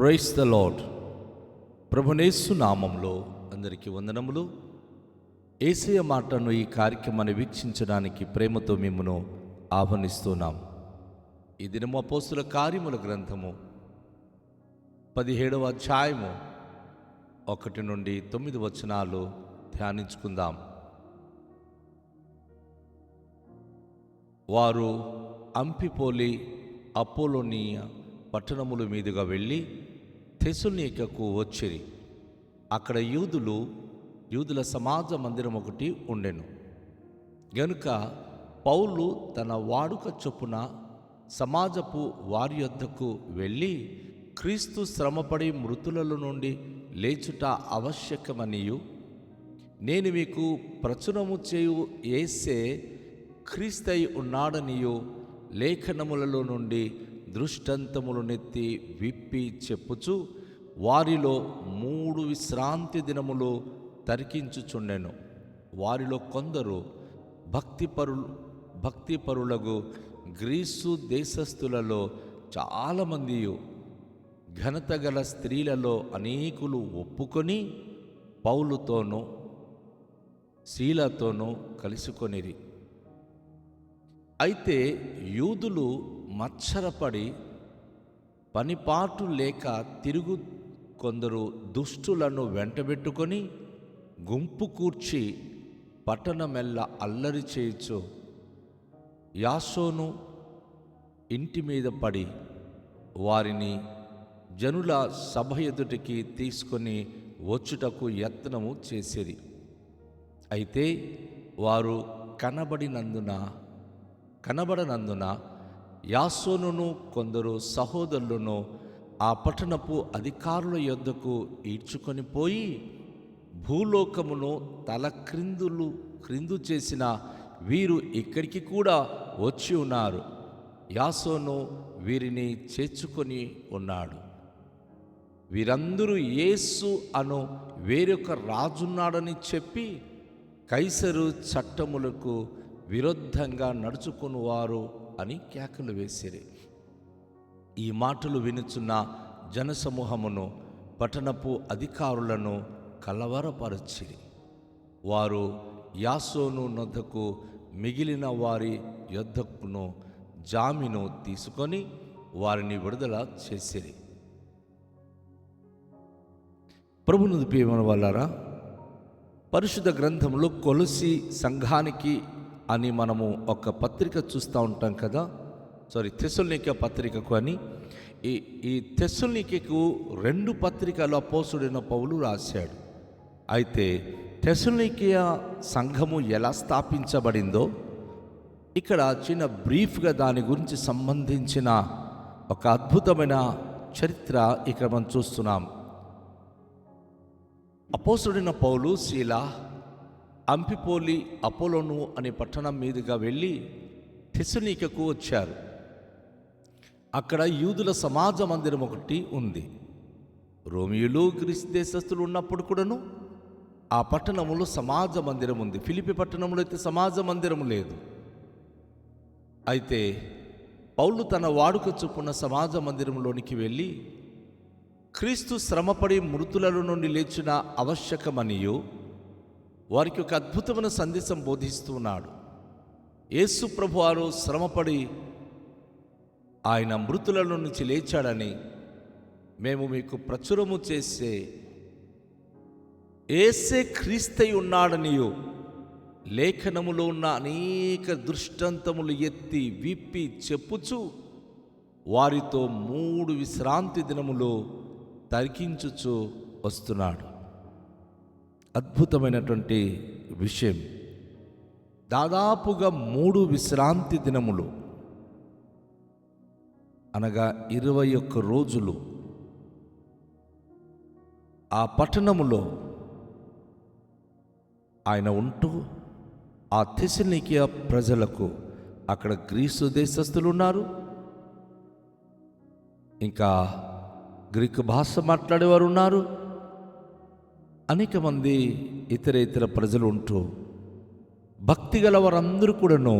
Praise the lord. ప్రభునేసు నామంలో అందరికీ వందనములు. యేసయ్య మాటను ఈ కార్యక్రమాన్ని వీక్షించడానికి ప్రేమతో మిమ్మును ఆహ్వానిస్తున్నాం. ఈ దినము అపోస్తుల కార్యముల గ్రంథము 17వ అధ్యాయము 1 నుండి 9 వచనాలు ధ్యానించుకుందాం. వారు అంఫిపోలి అపోలోనియ పట్టణముల మీదుగా వెళ్ళి థెసలోనికకు వచ్చిరి. అక్కడ యూదుల సమాజ మందిరం ఒకటి ఉండెను గనుక పౌలు తన వాడుక చొప్పున సమాజపు వారి యొద్దకు వెళ్ళి, క్రీస్తు శ్రమపడి మృతులలో నుండి లేచుట ఆవశ్యకమనియు, నేను మీకు ప్రచురము చేయు యేసే క్రీస్తై ఉన్నాడనియు లేఖనములలో నుండి దృష్టాంతములు నెత్తి విప్పి చెప్పుచు వారిలో 3 విశ్రాంతి దినములు తరికించుచుండెను. వారిలో కొందరు భక్తిపరులకు గ్రీసు దేశస్థులలో చాలామందియు ఘనత గల స్త్రీలలో అనేకులు ఒప్పుకొని పౌలుతోనూ శీలతోనూ కలుసుకొనిరి. అయితే యూదులు మత్సరపడి పనిపాటు లేక తిరుగు కొందరు దుష్టులను వెంటబెట్టుకొని గుంపు కూర్చి పట్టణమెల్ల అల్లరి చేయుచు యాసోను ఇంటి మీద పడి వారిని జనుల సభ ఎదుటికి తీసుకొని వచ్చుటకు యత్నము చేసిరి. అయితే వారు కనబడనందున యాసోనును కొందరు సహోదరులను ఆ పట్టణపు అధికారుల యొద్దకు ఈడ్చుకొని పోయి, భూలోకమును తల క్రిందు చేసిన వీరు ఇక్కడికి కూడా వచ్చి ఉన్నారు. యాసోను వీరిని చేర్చుకొని ఉన్నాడు. వీరందరూ యేసు అను వేరొక రాజున్నాడని చెప్పి కైసరు చట్టములకు విరుద్ధంగా నడుచుకునివారు అని కేకలు వేసిరి. ఈ మాటలు వినుచున్న జనసమూహమును పట్టణపు అధికారులను కలవరపరచిరి. వారు యాసోను నొద్దకు మిగిలిన వారి యొద్దకును జామీను తీసుకొని వారిని విడుదల చేసిరి. ప్రభువును ప్రియమైన వాళ్ళారా, పరిశుద్ధ గ్రంథంలో కొలసి సంఘానికి అని మనము ఒక పత్రిక చూస్తూ ఉంటాం కదా. థెసలోనిక పత్రికకు అని ఈ థెసలోనికకు 2 పత్రికలు అపోస్తుడైన పౌలు రాశాడు. అయితే థెసలోనికయ సంఘము ఎలా స్థాపించబడిందో ఇక్కడ చిన్న బ్రీఫ్గా దాని గురించి సంబంధించిన ఒక అద్భుతమైన చరిత్ర ఇక్కడ మనం చూస్తున్నాం. అపోస్తుడైన పౌలు శీల అంఫిపోలి అపోలోను అనే పట్టణం మీదుగా వెళ్ళి థెసలోనికకు వచ్చారు. అక్కడ యూదుల సమాజ మందిరం ఒకటి ఉంది. రోమియోలు గ్రీసు దేశస్థులు ఉన్నప్పుడు కూడాను ఆ పట్టణంలో సమాజ మందిరం ఉంది. ఫిలిప్పి పట్టణంలో అయితే సమాజ మందిరం లేదు. అయితే పౌలు తన వాడుక చొప్పున సమాజ మందిరంలోనికి వెళ్ళి, క్రీస్తు శ్రమపడి మృతులలో నుండి లేచిన ఆవశ్యకమనియు వారికి ఒక అద్భుతమైన సందేశం బోధిస్తున్నాడు. యేసు ప్రభువారు శ్రమపడి ఆయన మృతులలో నుంచి లేచాడని మేము మీకు ప్రచురము చేసే యేసే క్రీస్తై ఉన్నాడనియు లేఖనములో ఉన్న అనేక దృష్టాంతములు ఎత్తి విప్పి చెప్పుచు వారితో 3 విశ్రాంతి దినములు తరికించుచు వస్తున్నాడు. అద్భుతమైనటువంటి విషయం. దాదాపుగా 3 విశ్రాంతి దినములు అనగా 21 రోజులు ఆ పట్టణములో ఆయన ఉంటూ ఆ థెసలోనికయ ప్రజలకు, అక్కడ గ్రీసు దేశస్థులు ఉన్నారు, ఇంకా గ్రీకు భాష మాట్లాడేవారు ఉన్నారు, అనేక మంది ఇతర ప్రజలు ఉంటూ భక్తి గల వారందరూ కూడాను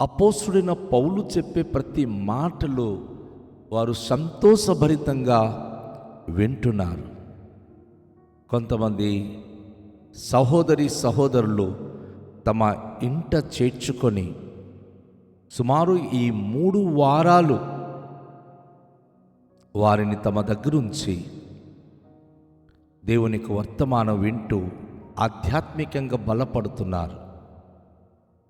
అపోస్తుడైన పౌలు చెప్పే ప్రతి మాటలు వారు సంతోషభరితంగా వింటున్నారు. కొంతమంది సహోదరులు తమ ఇంట చేర్చుకొని సుమారు ఈ 3 వారాలు వారిని తమ దగ్గరుంచి దేవునికి వర్తమానం వింటూ ఆధ్యాత్మికంగా బలపడుతున్నారు.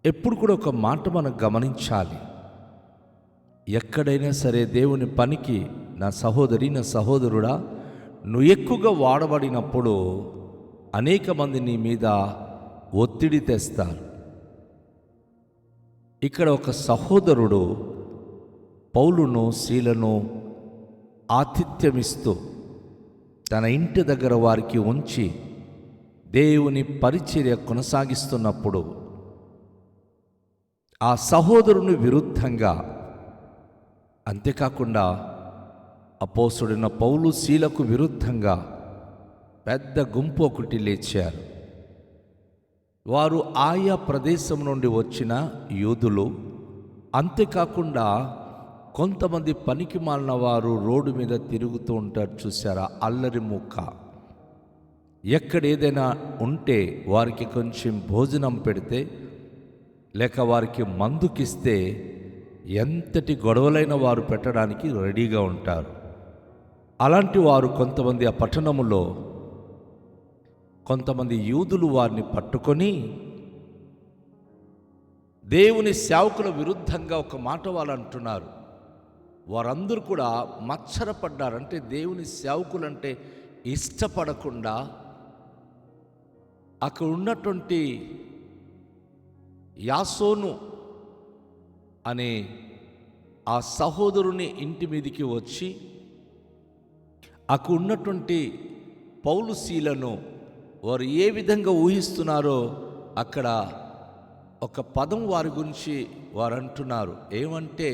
ఎప్పుడు కూడా ఒక మాట మనం గమనించాలి. ఎక్కడైనా సరే దేవుని పనికి నా సహోదరి, నా సహోదరుడా, నువ్వు ఎక్కువగా వాడబడినప్పుడు అనేక మంది నీ మీద ఒత్తిడి తెస్తారు. ఇక్కడ ఒక సహోదరుడు పౌలును సీలను ఆతిథ్యమిస్తూ తన ఇంటి దగ్గర వారికి ఉంచి దేవుని పరిచర్య కొనసాగిస్తున్నప్పుడు ఆ సహోదరుని విరుద్ధంగా, అంతేకాకుండా అపోస్తుడైన పౌలు సీలకు విరుద్ధంగా పెద్ద గుంపు ఒకటి లేచారు. వారు ఆయా ప్రదేశం నుండి వచ్చిన యూదులు. అంతేకాకుండా కొంతమంది పనికి మాలిన వారు రోడ్డు మీద తిరుగుతూ ఉంటారు, చూసారా? అల్లరి ముక్క. ఎక్కడ ఏదైనా ఉంటే వారికి కొంచెం భోజనం పెడితే లేక వారికి మందుకిస్తే ఎంతటి గొడవలైన వారు పెట్టడానికి రెడీగా ఉంటారు. అలాంటి వారు కొంతమంది ఆ పట్టణములో కొంతమంది యూదులు వారిని పట్టుకొని దేవుని సేవకుల విరుద్ధంగా ఒక మాట వాళ్ళు అంటున్నారు. వారందరూ కూడా మత్సరపడ్డారు. అంటే దేవుని సేవకులంటే ఇష్టపడకుండా అక్కడ ఉన్నటువంటి యాసోను అనే ఆ సహోదరుని ఇంటి మీదికి వచ్చి అక్కడ ఉన్నటువంటి పౌలు సీలను వారు ఏ విధంగా ఊహిస్తున్నారో అక్కడ ఒక పదం వారి గురించి వారు అంటున్నారు. ఏమంటే,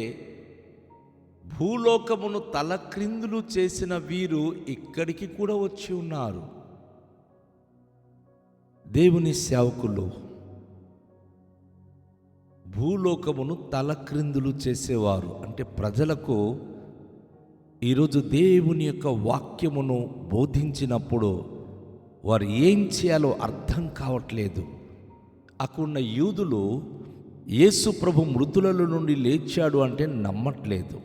భూలోకమును తలక్రిందులు చేసిన వీరు ఇక్కడికి కూడా వచ్చి ఉన్నారు. దేవుని సేవకులు భూలోకమును తలక్రిందులు చేసేవారు. అంటే ప్రజలకు ఈరోజు దేవుని యొక్క వాక్యమును బోధించినప్పుడు వారు ఏం చేయాలో అర్థం కావట్లేదు. అక్కడున్న యూదులు యేసు ప్రభు మృతులలో నుండి లేచాడు అంటే నమ్మట్లేదు.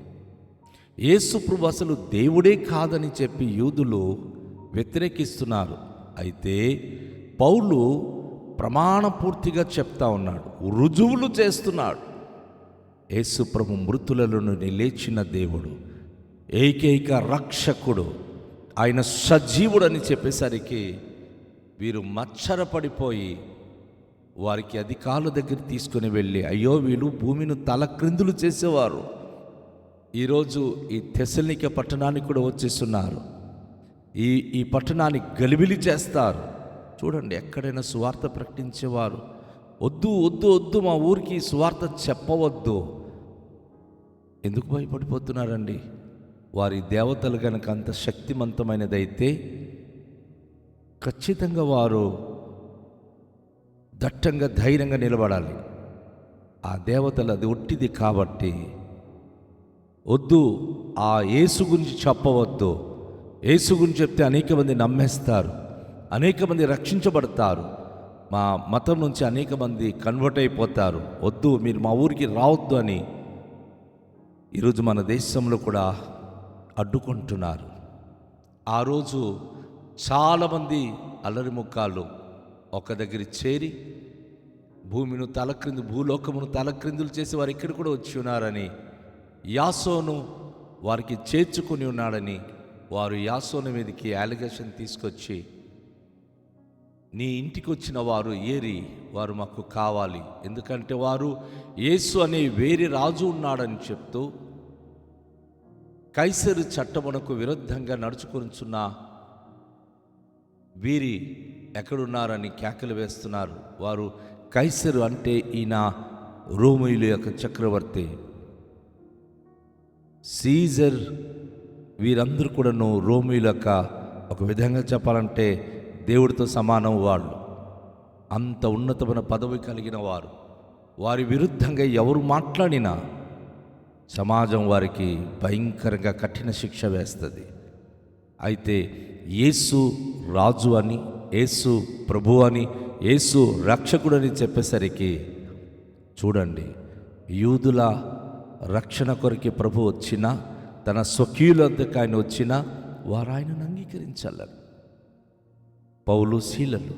యేసు ప్రభు అసలు దేవుడే కాదని చెప్పి యూదులు వ్యతిరేకిస్తున్నారు. అయితే పౌలు ప్రమాణపూర్తిగా చెప్తా ఉన్నాడు, రుజువులు చేస్తున్నాడు. యేసు ప్రభు మృతులలో నుండి లేచిన దేవుడు, ఏకైక రక్షకుడు, ఆయన సజీవుడు అని చెప్పేసరికి వీరు మత్సరపడిపోయి వారికి అధికారుల దగ్గర తీసుకుని వెళ్ళి, అయ్యో వీళ్ళు భూమిని తలక్రిందులు చేసేవారు, ఈరోజు ఈ తెస్సలోనికే పట్టణానికి కూడా వచ్చేస్తున్నారు, ఈ పట్టణాన్ని గలిబిలి చేస్తారు. చూడండి, ఎక్కడైనా సువార్త ప్రకటించేవారు వద్దు వద్దు వద్దు, మా ఊరికి సువార్త చెప్పవద్దు. ఎందుకు భయపడిపోతున్నారండి? వారి దేవతలు కనుక అంత శక్తివంతమైనదైతే ఖచ్చితంగా వారు దట్టంగా ధైర్యంగా నిలబడాలి. ఆ దేవతలు అది ఒట్టిది కాబట్టి వద్దు, ఆ యేసు గురించి చెప్పవద్దు. యేసు గురించి చెప్తే అనేక మంది నమ్మేస్తారు, అనేక మంది రక్షించబడతారు, మా మతం నుంచి అనేక మంది కన్వర్ట్ అయిపోతారు, వద్దు మీరు మా ఊరికి రావద్దు అని ఈరోజు మన దేశంలో కూడా అడ్డుకుంటున్నారు. ఆ రోజు చాలామంది అల్లరి ముక్కాళ్ళు ఒక దగ్గర చేరి భూలోకమును తలక్రిందులు చేసి వారు ఇక్కడ కూడా వచ్చి ఉన్నారని, యాసోను వారికి చేర్చుకుని ఉన్నాడని వారు యాసోను మీదకి అలిగేషన్ తీసుకొచ్చి, నీ ఇంటికి వచ్చిన వారు ఏరి, వారు మాకు కావాలి, ఎందుకంటే వారు యేసు అనే వేరే రాజు ఉన్నాడని చెప్తూ కైసరు చట్టమునకు విరుద్ధంగా నడుచుకొనుచున్న వీరి ఎక్కడున్నారని కేకలు వేస్తున్నారు. వారు కైసరు అంటే ఈయన రోమీయుల యొక్క చక్రవర్తి, సీజర్. వీరందరూ కూడాను రోమీయుల యొక్క ఒక విధంగా చెప్పాలంటే దేవుడితో సమానం. వాళ్ళు అంత ఉన్నతమైన పదవి కలిగిన వారు. వారి విరుద్ధంగా ఎవరు మాట్లాడినా సమాజం వారికి భయంకరంగా కఠిన శిక్ష వేస్తుంది. అయితే యేసు రాజు అని, యేసు ప్రభు అని, యేసు రక్షకుడని చెప్పేసరికి చూడండి, యూదుల రక్షణ కొరికి ప్రభు వచ్చినా, తన స్వకీయులందుకు ఆయన వచ్చినా వారు ఆయనను అంగీకరించాలని. పౌలు శీలలు,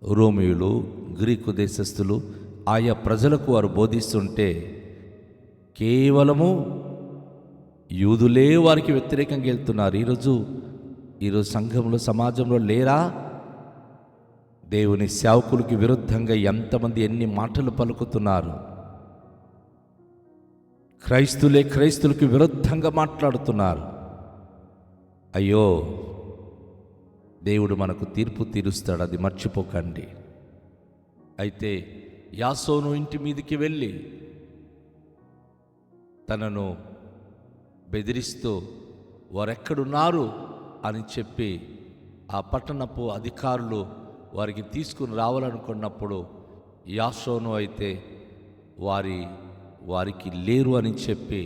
రోమియులు, గ్రీకు దేశస్థులు ఆయా ప్రజలకు వారు బోధిస్తుంటే కేవలము యూదులే వారికి వ్యతిరేకంగా వెళ్తున్నారు. ఈరోజు సంఘంలో, సమాజంలో లేరా? దేవుని సేవకులకి విరుద్ధంగా ఎంతమంది ఎన్ని మాటలు పలుకుతున్నారు. క్రైస్తులకి విరుద్ధంగా మాట్లాడుతున్నారు. అయ్యో, దేవుడు మనకు తీర్పు తీరుస్తాడు, అది మర్చిపోకండి. అయితే యాసోను ఇంటి మీదికి వెళ్ళి తనను బెదిరిస్తూ వారెక్కడున్నారు అని చెప్పి ఆ పట్టణపు అధికారులు వారికి తీసుకుని రావాలనుకున్నప్పుడు యాసోను అయితే వారికి లేరు అని చెప్పి,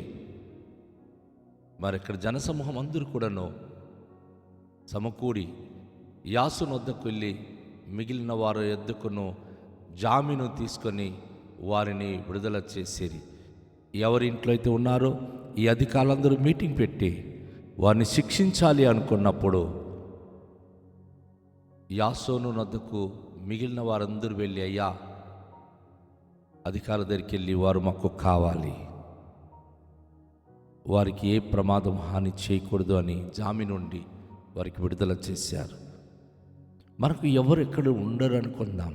మరి ఇక్కడ జనసమూహం అందరూ కూడాను సమకూడి యాసోను వద్దకు వెళ్ళి మిగిలిన వారి యొద్దకును జామీను తీసుకొని వారిని విడుదల చేసేది. ఎవరి ఇంట్లో అయితే ఉన్నారో ఈ అధికారులందరూ మీటింగ్ పెట్టి వారిని శిక్షించాలి అనుకున్నప్పుడు యాసోను వద్దకు మిగిలిన వారందరూ వెళ్ళి, అయ్యా, అధికారుల దగ్గరికి వెళ్ళి వారు మాకు కావాలి, వారికి ఏ ప్రమాదం హాని చేయకూడదు అని జామీను నుండి వారికి విడుదల చేశారు. మనకు ఎవరు ఎక్కడ ఉండరు అనుకుందాం,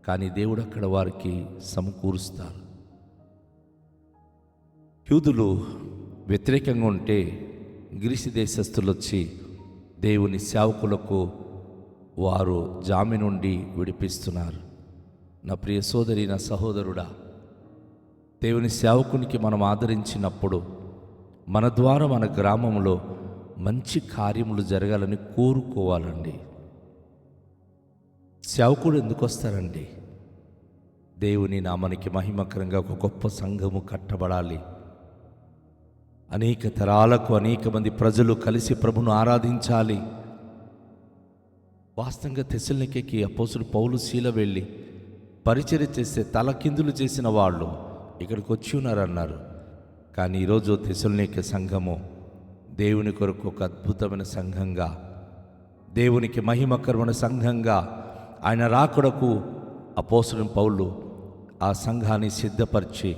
కానీ దేవుడు అక్కడ వారికి సమకూరుస్తారు. యూదులు వ్యతిరేకంగా ఉంటే గ్రీసు దేశస్థులు వచ్చి దేవుని సేవకులకు వారు జామీను నుండి విడిపిస్తున్నారు. నా ప్రియ సోదరి, నా సహోదరుడా, దేవుని సేవకునికి మనం ఆదరించినప్పుడు మన ద్వారా మన గ్రామంలో మంచి కార్యములు జరగాలని కోరుకోవాలండి. సేవకుడు ఎందుకు వస్తారండి? దేవుని నామానికి మహిమకరంగా ఒక గొప్ప సంఘము కట్టబడాలి, అనేక తరాలకు అనేక మంది ప్రజలు కలిసి ప్రభును ఆరాధించాలి. వాస్తవంగా తెస్సలోనికెకి అపోస్తలుడు పౌలు శీల వెళ్ళి పరిచర్య చేస్తే తలకిందులు చేసిన వాళ్ళు ఇక్కడికి వచ్చి ఉన్నారన్నారు. కానీ ఈరోజు తెస్సలోనికె సంఘము దేవుని కొరకు ఒక అద్భుతమైన సంఘంగా, దేవునికి మహిమకరమైన సంఘంగా, ఆయన రాకడకు అపోస్తలుడు పౌలు ఆ సంఘాన్ని సిద్ధపరిచి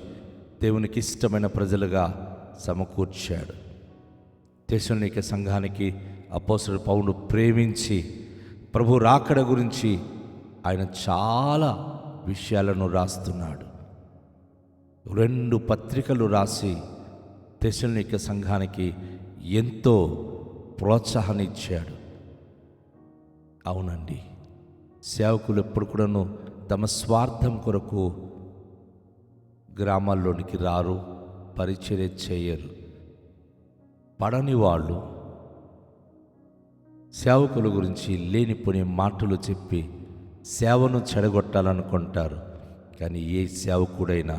దేవునికి ఇష్టమైన ప్రజలుగా సమకూర్చాడు. తెస్సలోనికె సంఘానికి అపోస్తలుడు పౌలు ప్రేమించి ప్రభు రాకడ గురించి ఆయన చాలా విషయాలను రాస్తున్నాడు. 2 పత్రికలు రాసి తెస్సలోనికె సంఘానికి ఎంతో ప్రోత్సాహాన్ని ఇచ్చాడు. అవునండి, సేవకులు ఎప్పుడు కూడాను తమ స్వార్థం కొరకు గ్రామాల్లోనికి రారు, పరిచర్య చేయరు. పడని వాళ్ళు సేవకుల గురించి లేనిపోని మాటలు చెప్పి సేవను చెడగొట్టాలనుకుంటారు. కానీ ఏ సేవకుడైనా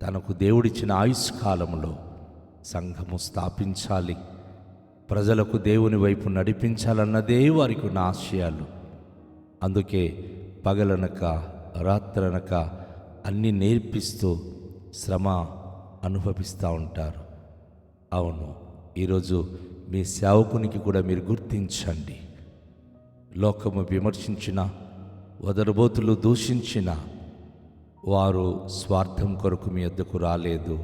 తనకు దేవుడిచ్చిన ఆయుష్కాలంలో సంఘము స్థాపించాలి, ప్రజలకు దేవుని వైపు నడిపించాలన్నదే వారికి ఉన్న ఆశయాలు. అందుకే పగలనక రాత్రనక అన్నీ నేర్పిస్తూ శ్రమ అనుభవిస్తూ ఉంటారు. అవును, ఈరోజు మీ సేవకునికి కూడా మీరు గుర్తించండి. లోకము విమర్శించిన, వదరబోతులు దూషించిన వారు స్వార్థం కొరకు మీ వద్దకు రాలేదు,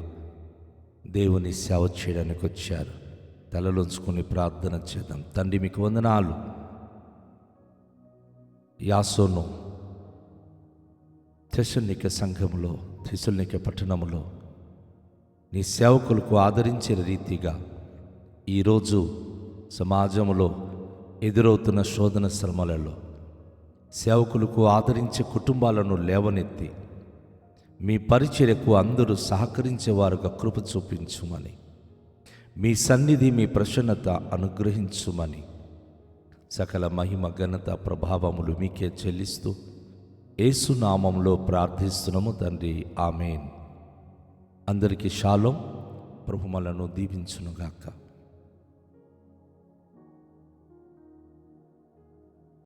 దేవుని సేవ చేయడానికి వచ్చారు. తలలోంచుకొని ప్రార్థన చేద్దాం. తండ్రి, మీకు వందనాలు. యాసోను తెస్సలోనికె సంఘములో, తెస్సలోనికె పట్టణములో నీ సేవకులకు ఆదరించే రీతిగా ఈరోజు సమాజంలో ఎదురవుతున్న శోధన శ్రమలలో సేవకులకు ఆదరించే కుటుంబాలను లేవనెత్తి మీ పరిచర్యకు అందరూ సహకరించేవారుగా కృప చూపించుమని, మీ సన్నిధి, మీ ప్రసన్నత అనుగ్రహించుమని, సకల మహిమ ఘనత ప్రభావములు మీకే చెల్లిస్తూ యేసు నామములో ప్రార్థిస్తున్నాము తండ్రి. ఆమేన్. అందరికీ షాలోం. ప్రభు మనలను దీవించునుగాక.